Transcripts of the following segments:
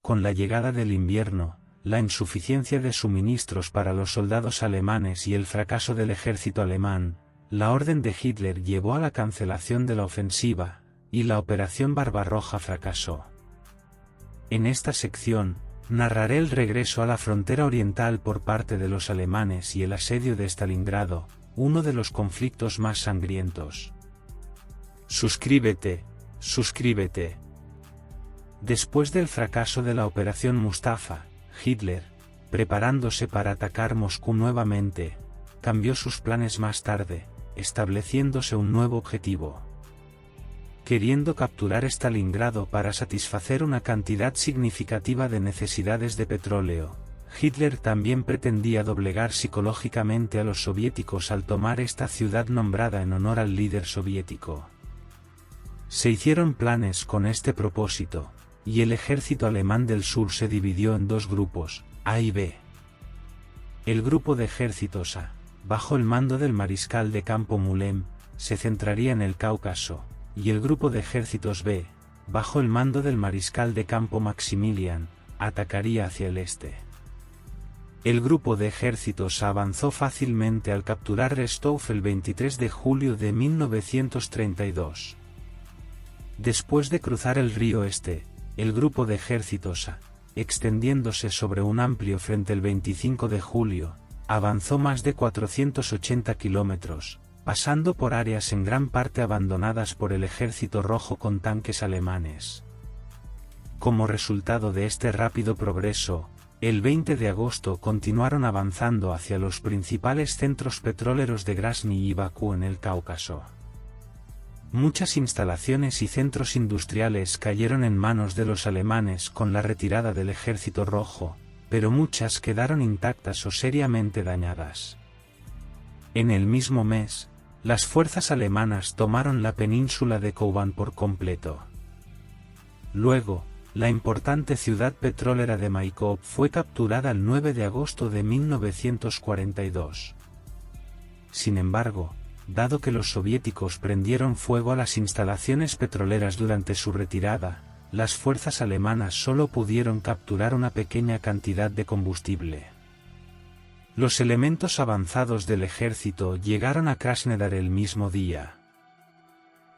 Con la llegada del invierno, la insuficiencia de suministros para los soldados alemanes y el fracaso del ejército alemán, la orden de Hitler llevó a la cancelación de la ofensiva, y la Operación Barbarroja fracasó. En esta sección, narraré el regreso a la frontera oriental por parte de los alemanes y el asedio de Stalingrado, uno de los conflictos más sangrientos. Suscríbete, suscríbete. Después del fracaso de la Operación Mustafa, Hitler, preparándose para atacar Moscú nuevamente, cambió sus planes más tarde, estableciéndose un nuevo objetivo. Queriendo capturar Stalingrado para satisfacer una cantidad significativa de necesidades de petróleo, Hitler también pretendía doblegar psicológicamente a los soviéticos al tomar esta ciudad nombrada en honor al líder soviético. Se hicieron planes con este propósito, y el ejército alemán del sur se dividió en dos grupos, A y B. El grupo de ejércitos A, bajo el mando del mariscal de campo Müller, se centraría en el Cáucaso, y el grupo de ejércitos B, bajo el mando del mariscal de campo Maximilian, atacaría hacia el este. El grupo de ejércitos A avanzó fácilmente al capturar Rostov el 23 de julio de 1932. Después de cruzar el río Este, el grupo de ejércitos A, extendiéndose sobre un amplio frente el 25 de julio, avanzó más de 480 kilómetros, pasando por áreas en gran parte abandonadas por el Ejército Rojo con tanques alemanes. Como resultado de este rápido progreso, el 20 de agosto continuaron avanzando hacia los principales centros petroleros de Grozny y Bakú en el Cáucaso. Muchas instalaciones y centros industriales cayeron en manos de los alemanes con la retirada del Ejército Rojo, pero muchas quedaron intactas o seriamente dañadas. En el mismo mes, las fuerzas alemanas tomaron la península de Kuban por completo. Luego, la importante ciudad petrolera de Maikop fue capturada el 9 de agosto de 1942. Sin embargo, dado que los soviéticos prendieron fuego a las instalaciones petroleras durante su retirada, las fuerzas alemanas solo pudieron capturar una pequeña cantidad de combustible. Los elementos avanzados del ejército llegaron a Krasnodar el mismo día.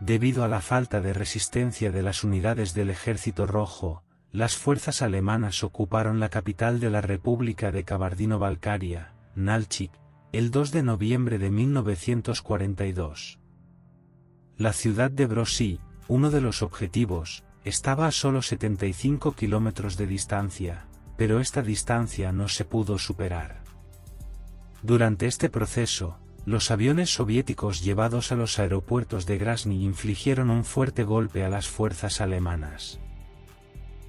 Debido a la falta de resistencia de las unidades del Ejército Rojo, las fuerzas alemanas ocuparon la capital de la República de Kabardino-Balkaria, Nalchik, el 2 de noviembre de 1942. La ciudad de Brozny, uno de los objetivos, estaba a solo 75 kilómetros de distancia, pero esta distancia no se pudo superar. Durante este proceso, los aviones soviéticos llevados a los aeropuertos de Grozny infligieron un fuerte golpe a las fuerzas alemanas.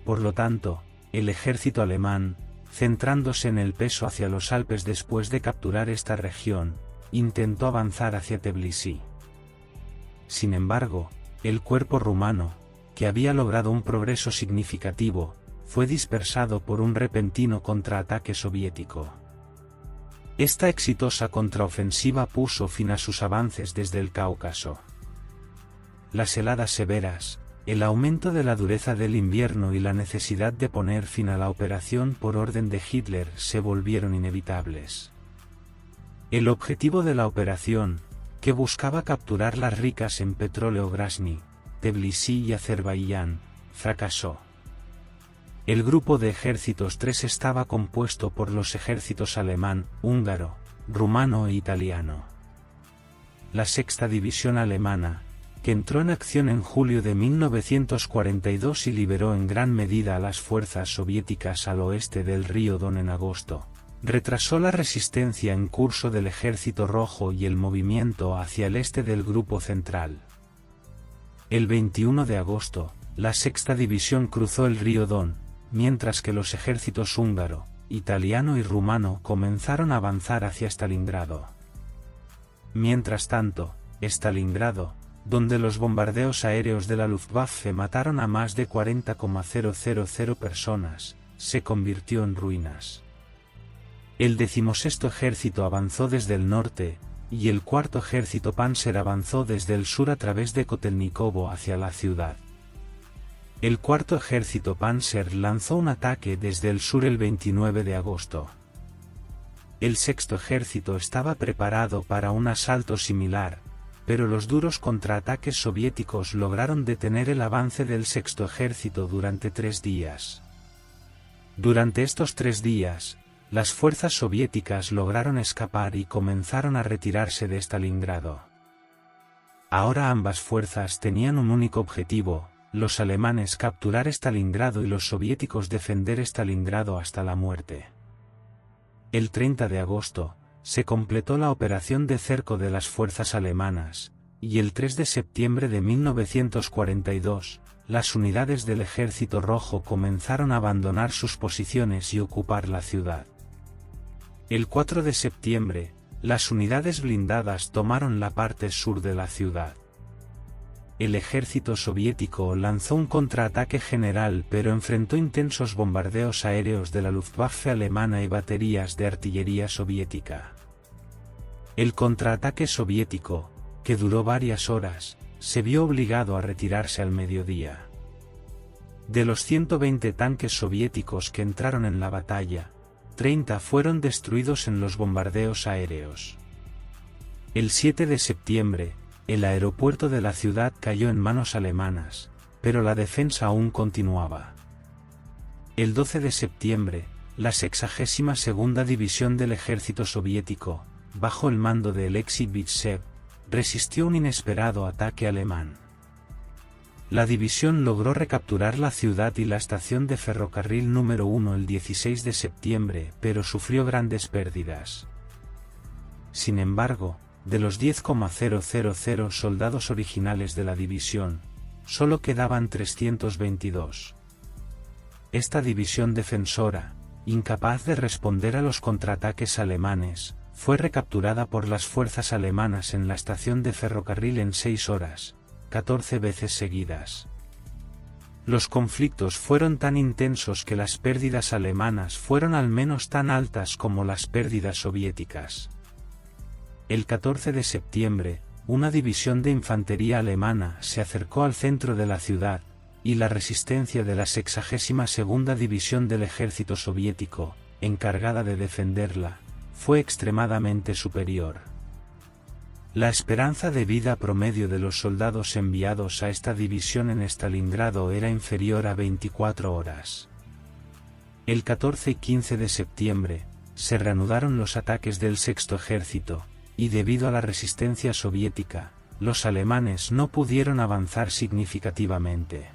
Por lo tanto, el ejército alemán, centrándose en el peso hacia los Alpes después de capturar esta región, intentó avanzar hacia Tbilisi. Sin embargo, el cuerpo rumano, que había logrado un progreso significativo, fue dispersado por un repentino contraataque soviético. Esta exitosa contraofensiva puso fin a sus avances desde el Cáucaso. Las heladas severas, el aumento de la dureza del invierno y la necesidad de poner fin a la operación por orden de Hitler se volvieron inevitables. El objetivo de la operación, que buscaba capturar las ricas en petróleo Grozny, Tbilisi y Azerbaiyán, fracasó. El grupo de ejércitos 3 estaba compuesto por los ejércitos alemán, húngaro, rumano e italiano. La sexta división alemana, que entró en acción en julio de 1942 y liberó en gran medida a las fuerzas soviéticas al oeste del río Don en agosto, retrasó la resistencia en curso del Ejército Rojo y el movimiento hacia el este del Grupo Central. El 21 de agosto, la sexta división cruzó el río Don, mientras que los ejércitos húngaro, italiano y rumano comenzaron a avanzar hacia Stalingrado. Mientras tanto, Stalingrado, donde los bombardeos aéreos de la Luftwaffe mataron a más de 40,000 personas, se convirtió en ruinas. El 16º ejército avanzó desde el norte, y el 4º ejército Panzer avanzó desde el sur a través de Kotelnikovo hacia la ciudad. El cuarto ejército Panzer lanzó un ataque desde el sur el 29 de agosto. El sexto ejército estaba preparado para un asalto similar, pero los duros contraataques soviéticos lograron detener el avance del sexto ejército durante 3 días. Durante estos 3 días, las fuerzas soviéticas lograron escapar y comenzaron a retirarse de Stalingrado. Ahora ambas fuerzas tenían un único objetivo: los alemanes capturar Stalingrado y los soviéticos defender Stalingrado hasta la muerte. El 30 de agosto, se completó la operación de cerco de las fuerzas alemanas, y el 3 de septiembre de 1942, las unidades del Ejército Rojo comenzaron a abandonar sus posiciones y ocupar la ciudad. El 4 de septiembre, las unidades blindadas tomaron la parte sur de la ciudad. El ejército soviético lanzó un contraataque general, pero enfrentó intensos bombardeos aéreos de la Luftwaffe alemana y baterías de artillería soviética. El contraataque soviético, que duró varias horas, se vio obligado a retirarse al mediodía. De los 120 tanques soviéticos que entraron en la batalla, 30 fueron destruidos en los bombardeos aéreos. El 7 de septiembre, el aeropuerto de la ciudad cayó en manos alemanas, pero la defensa aún continuaba. El 12 de septiembre, la 62ª División del Ejército Soviético, bajo el mando de Alexei Bitsev, resistió un inesperado ataque alemán. La división logró recapturar la ciudad y la estación de ferrocarril número 1 el 16 de septiembre, pero sufrió grandes pérdidas. Sin embargo, de los 10,000 soldados originales de la división, solo quedaban 322. Esta división defensora, incapaz de responder a los contraataques alemanes, fue recapturada por las fuerzas alemanas en la estación de ferrocarril en 6 horas, 14 veces seguidas. Los conflictos fueron tan intensos que las pérdidas alemanas fueron al menos tan altas como las pérdidas soviéticas. El 14 de septiembre, una división de infantería alemana se acercó al centro de la ciudad, y la resistencia de la 62ª División del Ejército Soviético, encargada de defenderla, fue extremadamente superior. La esperanza de vida promedio de los soldados enviados a esta división en Stalingrado era inferior a 24 horas. El 14 y 15 de septiembre, se reanudaron los ataques del sexto ejército, y debido a la resistencia soviética, los alemanes no pudieron avanzar significativamente.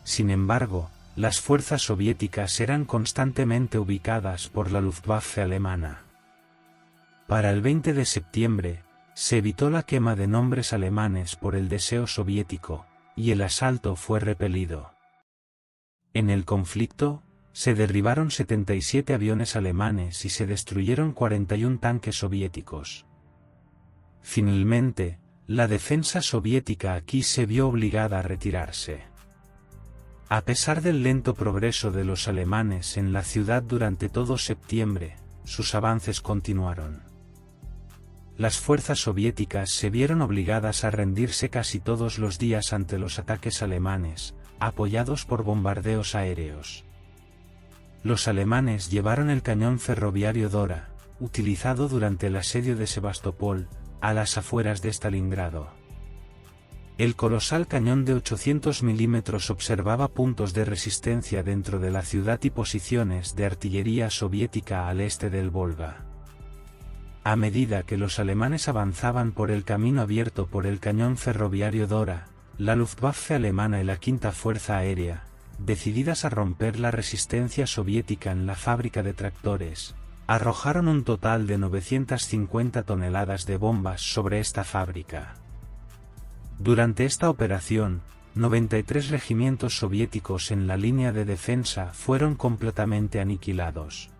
Sin embargo, las fuerzas soviéticas eran constantemente ubicadas por la Luftwaffe alemana. Para el 20 de septiembre, se evitó la quema de nombres alemanes por el deseo soviético, y el asalto fue repelido. En el conflicto, se derribaron 77 aviones alemanes y se destruyeron 41 tanques soviéticos. Finalmente, la defensa soviética aquí se vio obligada a retirarse. A pesar del lento progreso de los alemanes en la ciudad durante todo septiembre, sus avances continuaron. Las fuerzas soviéticas se vieron obligadas a rendirse casi todos los días ante los ataques alemanes, apoyados por bombardeos aéreos. Los alemanes llevaron el cañón ferroviario Dora, utilizado durante el asedio de Sebastopol, a las afueras de Stalingrado. El colosal cañón de 800 milímetros observaba puntos de resistencia dentro de la ciudad y posiciones de artillería soviética al este del Volga. A medida que los alemanes avanzaban por el camino abierto por el cañón ferroviario Dora, la Luftwaffe alemana y la Quinta Fuerza Aérea, decididas a romper la resistencia soviética en la fábrica de tractores, arrojaron un total de 950 toneladas de bombas sobre esta fábrica. Durante esta operación, 93 regimientos soviéticos en la línea de defensa fueron completamente aniquilados.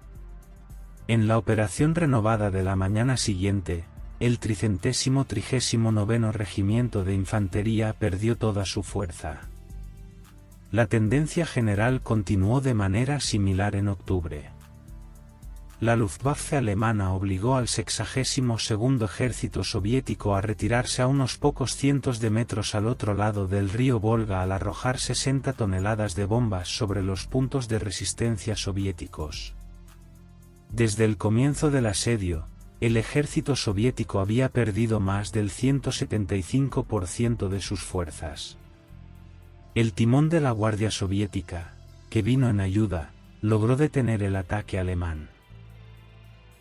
En la operación renovada de la mañana siguiente, el 339º Regimiento de Infantería perdió toda su fuerza. La tendencia general continuó de manera similar en octubre. la Luftwaffe alemana obligó al 62º Ejército Soviético a retirarse a unos pocos cientos de metros al otro lado del río Volga al arrojar 60 toneladas de bombas sobre los puntos de resistencia soviéticos. Desde el comienzo del asedio, el ejército soviético había perdido más del 175% de sus fuerzas. El timón de la Guardia Soviética, que vino en ayuda, logró detener el ataque alemán.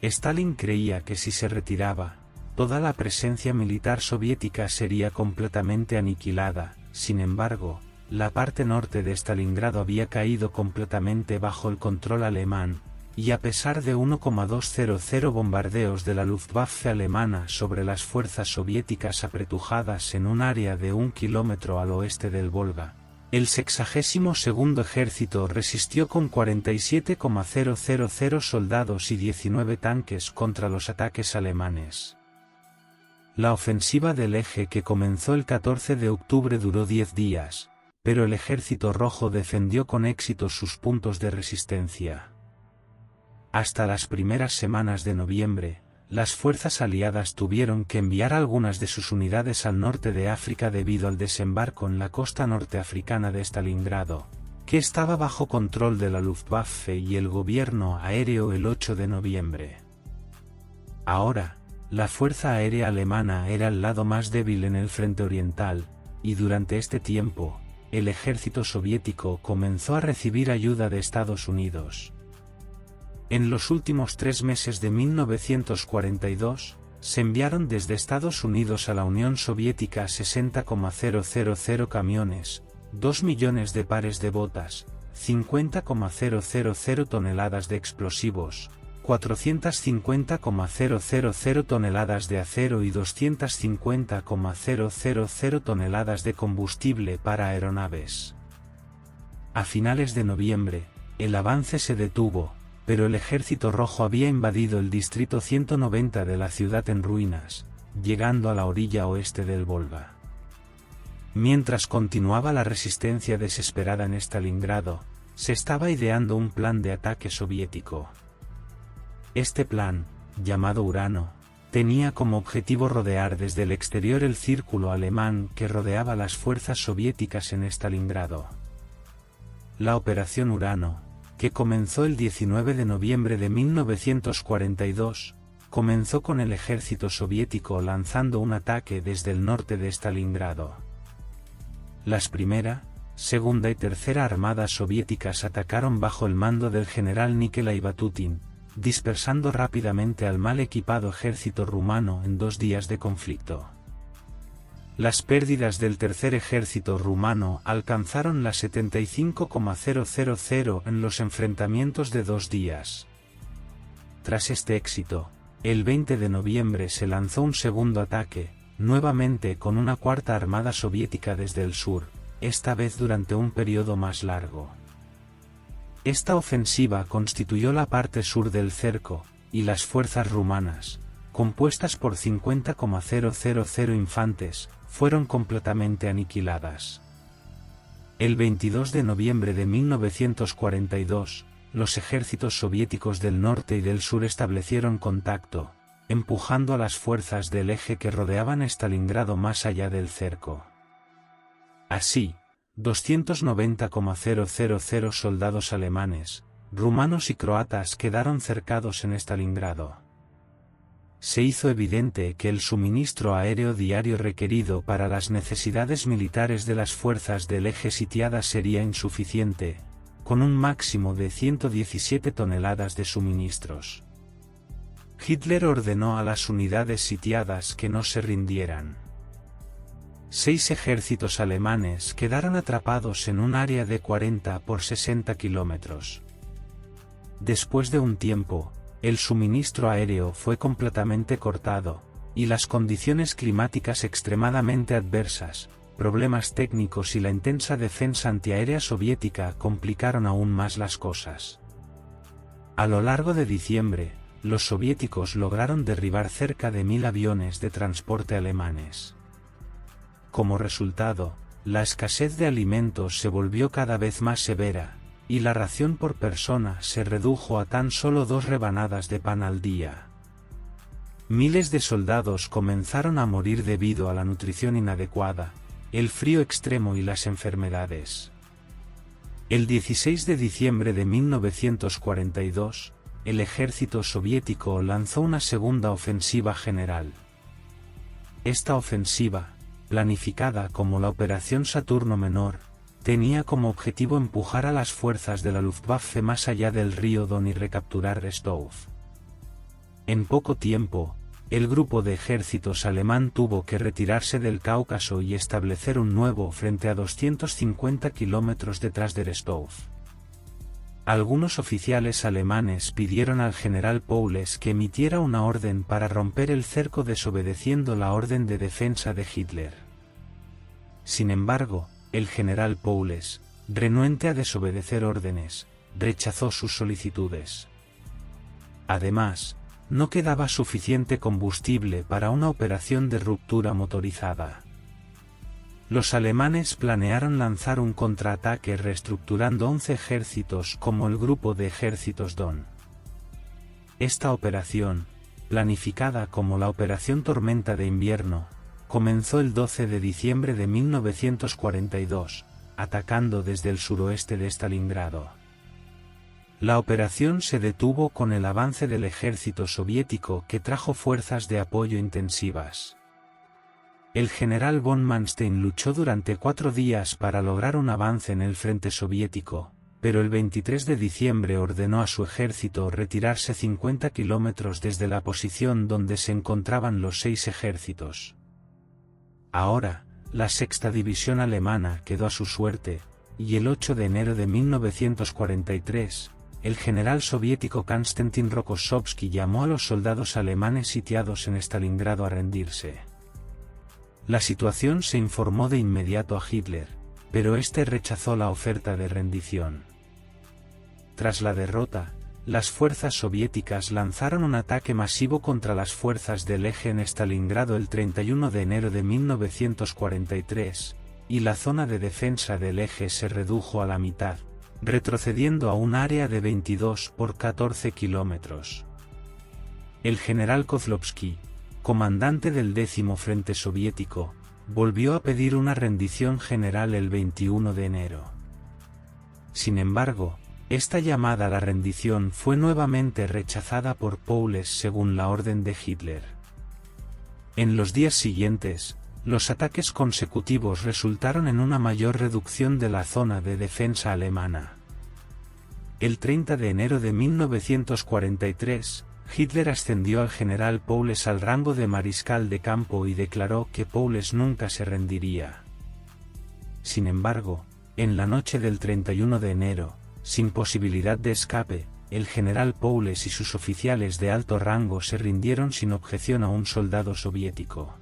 Stalin creía que si se retiraba, toda la presencia militar soviética sería completamente aniquilada. Sin embargo, la parte norte de Stalingrado había caído completamente bajo el control alemán, y a pesar de 1,200 bombardeos de la Luftwaffe alemana sobre las fuerzas soviéticas apretujadas en un área de 1 kilómetro al oeste del Volga, el 62º Ejército resistió con 47,000 soldados y 19 tanques contra los ataques alemanes. La ofensiva del Eje, que comenzó el 14 de octubre, duró 10 días, pero el Ejército Rojo defendió con éxito sus puntos de resistencia. Hasta las primeras semanas de noviembre, las fuerzas aliadas tuvieron que enviar algunas de sus unidades al norte de África debido al desembarco en la costa norteafricana de Stalingrado, que estaba bajo control de la Luftwaffe y el gobierno aéreo el 8 de noviembre. Ahora, la fuerza aérea alemana era el lado más débil en el frente oriental, y durante este tiempo, el ejército soviético comenzó a recibir ayuda de Estados Unidos. En los últimos 3 meses de 1942, se enviaron desde Estados Unidos a la Unión Soviética 60,000 camiones, 2 millones de pares de botas, 50,000 toneladas de explosivos, 450,000 toneladas de acero y 250,000 toneladas de combustible para aeronaves. A finales de noviembre, el avance se detuvo, pero el Ejército Rojo había invadido el distrito 190 de la ciudad en ruinas, llegando a la orilla oeste del Volga. Mientras continuaba la resistencia desesperada en Stalingrado, se estaba ideando un plan de ataque soviético. Este plan, llamado Urano, tenía como objetivo rodear desde el exterior el círculo alemán que rodeaba las fuerzas soviéticas en Stalingrado. La Operación Urano, que comenzó el 19 de noviembre de 1942, comenzó con el ejército soviético lanzando un ataque desde el norte de Stalingrado. Las primera, segunda y tercera armadas soviéticas atacaron bajo el mando del general Nikolai Batutin, dispersando rápidamente al mal equipado ejército rumano en 2 días de conflicto. Las pérdidas del tercer ejército rumano alcanzaron las 75,000 en los enfrentamientos de 2 días. Tras este éxito, el 20 de noviembre se lanzó un segundo ataque, nuevamente con una cuarta armada soviética desde el sur, esta vez durante un periodo más largo. Esta ofensiva constituyó la parte sur del cerco, y las fuerzas rumanas, compuestas por 50,000 infantes, fueron completamente aniquiladas. El 22 de noviembre de 1942, los ejércitos soviéticos del norte y del sur establecieron contacto, empujando a las fuerzas del eje que rodeaban Stalingrado más allá del cerco. Así, 290,000 soldados alemanes, rumanos y croatas quedaron cercados en Stalingrado. Se hizo evidente que el suministro aéreo diario requerido para las necesidades militares de las fuerzas del eje sitiadas sería insuficiente, con un máximo de 117 toneladas de suministros. Hitler ordenó a las unidades sitiadas que no se rindieran. 6 ejércitos alemanes quedaron atrapados en un área de 40 por 60 kilómetros. Después de un tiempo, el suministro aéreo fue completamente cortado, y las condiciones climáticas extremadamente adversas, problemas técnicos y la intensa defensa antiaérea soviética complicaron aún más las cosas. A lo largo de diciembre, los soviéticos lograron derribar cerca de 1000 aviones de transporte alemanes. Como resultado, la escasez de alimentos se volvió cada vez más severa, y la ración por persona se redujo a tan solo 2 rebanadas de pan al día. Miles de soldados comenzaron a morir debido a la nutrición inadecuada, el frío extremo y las enfermedades. El 16 de diciembre de 1942, el ejército soviético lanzó una segunda ofensiva general. Esta ofensiva, planificada como la Operación Saturno Menor, tenía como objetivo empujar a las fuerzas de la Luftwaffe más allá del río Don y recapturar Rostov. En poco tiempo, el grupo de ejércitos alemán tuvo que retirarse del Cáucaso y establecer un nuevo frente a 250 kilómetros detrás de Rostov. Algunos oficiales alemanes pidieron al general Paules que emitiera una orden para romper el cerco desobedeciendo la orden de defensa de Hitler. Sin embargo, el general Paules, renuente a desobedecer órdenes, rechazó sus solicitudes. Además, no quedaba suficiente combustible para una operación de ruptura motorizada. Los alemanes planearon lanzar un contraataque reestructurando 11 ejércitos como el grupo de ejércitos Don. Esta operación, planificada como la Operación Tormenta de Invierno, comenzó el 12 de diciembre de 1942, atacando desde el suroeste de Stalingrado. La operación se detuvo con el avance del ejército soviético que trajo fuerzas de apoyo intensivas. El general von Manstein luchó durante 4 días para lograr un avance en el frente soviético, pero el 23 de diciembre ordenó a su ejército retirarse 50 kilómetros desde la posición donde se encontraban los 6 ejércitos. Ahora, la sexta división alemana quedó a su suerte, y el 8 de enero de 1943, el general soviético Konstantin Rokossovski llamó a los soldados alemanes sitiados en Stalingrado a rendirse. La situación se informó de inmediato a Hitler, pero este rechazó la oferta de rendición. Tras la derrota, las fuerzas soviéticas lanzaron un ataque masivo contra las fuerzas del Eje en Stalingrado el 31 de enero de 1943, y la zona de defensa del Eje se redujo a la mitad, retrocediendo a un área de 22 por 14 kilómetros. El general Kozlovsky, comandante del 10º Frente Soviético, volvió a pedir una rendición general el 21 de enero. Sin embargo, esta llamada a la rendición fue nuevamente rechazada por Paules según la orden de Hitler. En los días siguientes, los ataques consecutivos resultaron en una mayor reducción de la zona de defensa alemana. El 30 de enero de 1943, Hitler ascendió al general Paules al rango de mariscal de campo y declaró que Paules nunca se rendiría. Sin embargo, en la noche del 31 de enero, sin posibilidad de escape, el general Paules y sus oficiales de alto rango se rindieron sin objeción a un soldado soviético.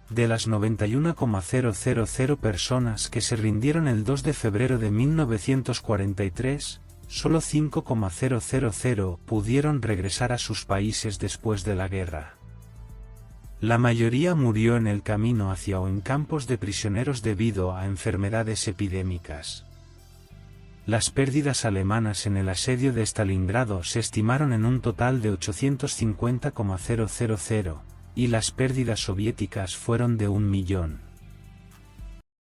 De las 91,000 personas que se rindieron el 2 de febrero de 1943, solo 5,000 pudieron regresar a sus países después de la guerra. La mayoría murió en el camino hacia o en campos de prisioneros debido a enfermedades epidémicas. Las pérdidas alemanas en el asedio de Stalingrado se estimaron en un total de 850,000, y las pérdidas soviéticas fueron de 1 millón.